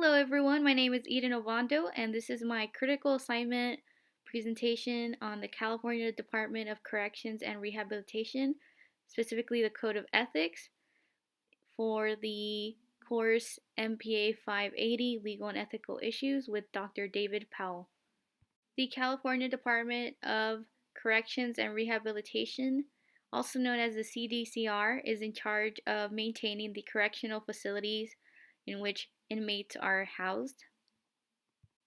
Hello everyone, my name is Eden Ovando and this is my critical assignment presentation on the California Department of Corrections and Rehabilitation, specifically the Code of Ethics for the course MPA 580 Legal and Ethical Issues with Dr. David Powell. The California Department of Corrections and Rehabilitation, also known as the CDCR, is in charge of maintaining the correctional facilities in which inmates are housed.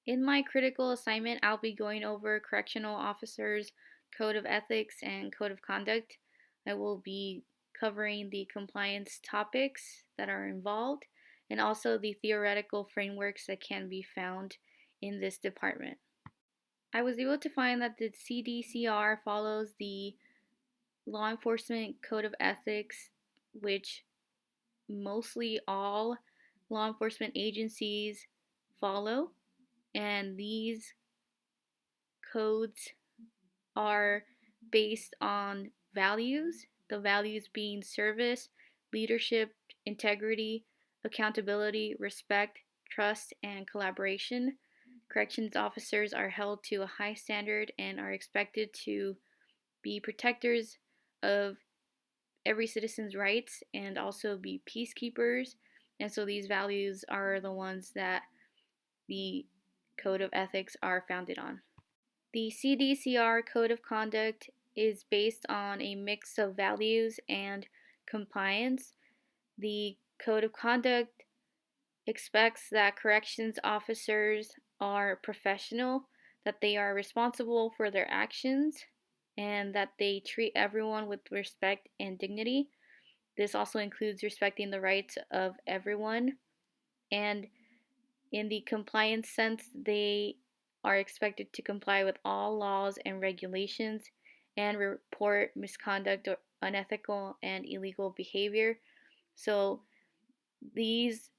In my critical assignment, I'll be going over correctional officers' code of ethics and code of conduct. I will be covering the compliance topics that are involved and also the theoretical frameworks that can be found in this department. I was able to find that the CDCR follows the law enforcement code of ethics, which mostly all law enforcement agencies follow, and these codes are based on values, the values being service, leadership, integrity, accountability, respect, trust, and collaboration. Corrections officers are held to a high standard and are expected to be protectors of every citizen's rights and also be peacekeepers. And so these values are the ones that the Code of Ethics are founded on. The CDCR Code of Conduct is based on a mix of values and compliance. The Code of Conduct expects that corrections officers are professional, that they are responsible for their actions, and that they treat everyone with respect and dignity. This also includes respecting the rights of everyone. And in the compliance sense, they are expected to comply with all laws and regulations and report misconduct or unethical and illegal behavior. So these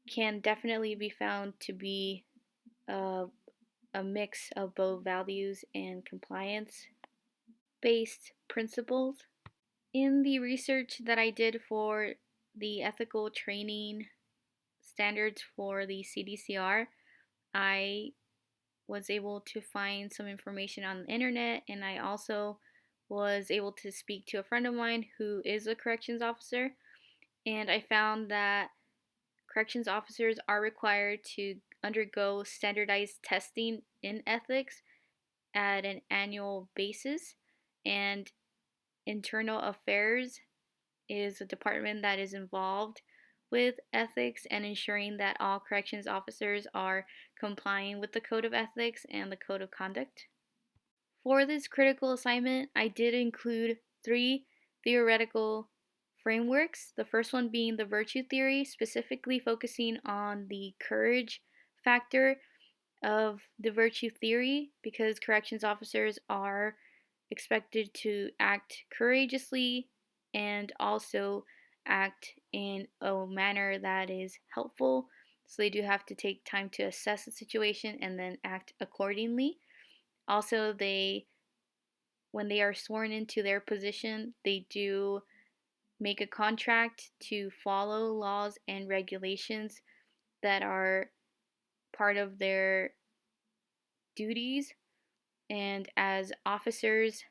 can definitely be found to be a mix of both values and compliance based principles. In the research that I did for the ethical training standards for the CDCR, I was able to find some information on the internet, and I also was able to speak to a friend of mine who is a corrections officer, and I found that corrections officers are required to undergo standardized testing in ethics at an annual basis, and internal affairs is a department that is involved with ethics and ensuring that all corrections officers are complying with the Code of Ethics and the Code of Conduct. For this critical assignment, I did include 3 theoretical frameworks. The first one being the virtue theory, specifically focusing on the courage factor of the virtue theory, because corrections officers are expected to act courageously and also act in a manner that is helpful. So they do have to take time to assess the situation and then act accordingly. Also, when they are sworn into their position, they do make a contract to follow laws and regulations that are part of their duties. And as officers,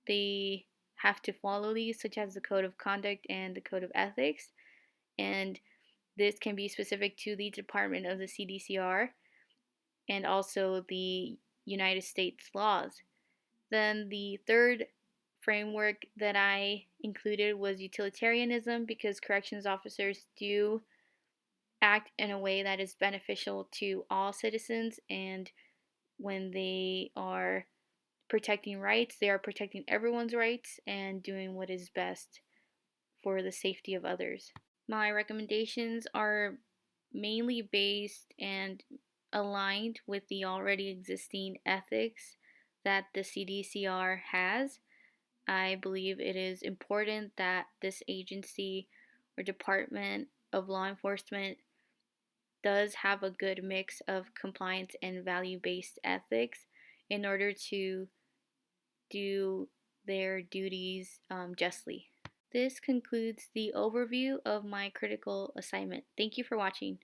they have to follow these, such as the Code of Conduct and the Code of Ethics. And this can be specific to the department of the CDCR and also the United States laws. Then the third framework that I included was utilitarianism, because corrections officers do act in a way that is beneficial to all citizens, and when they are protecting rights, they are protecting everyone's rights and doing what is best for the safety of others. My recommendations are mainly based and aligned with the already existing ethics that the CDCR has. I believe it is important that this agency or department of law enforcement does have a good mix of compliance and value-based ethics in order to do their duties justly. This concludes the overview of my critical assignment. Thank you for watching.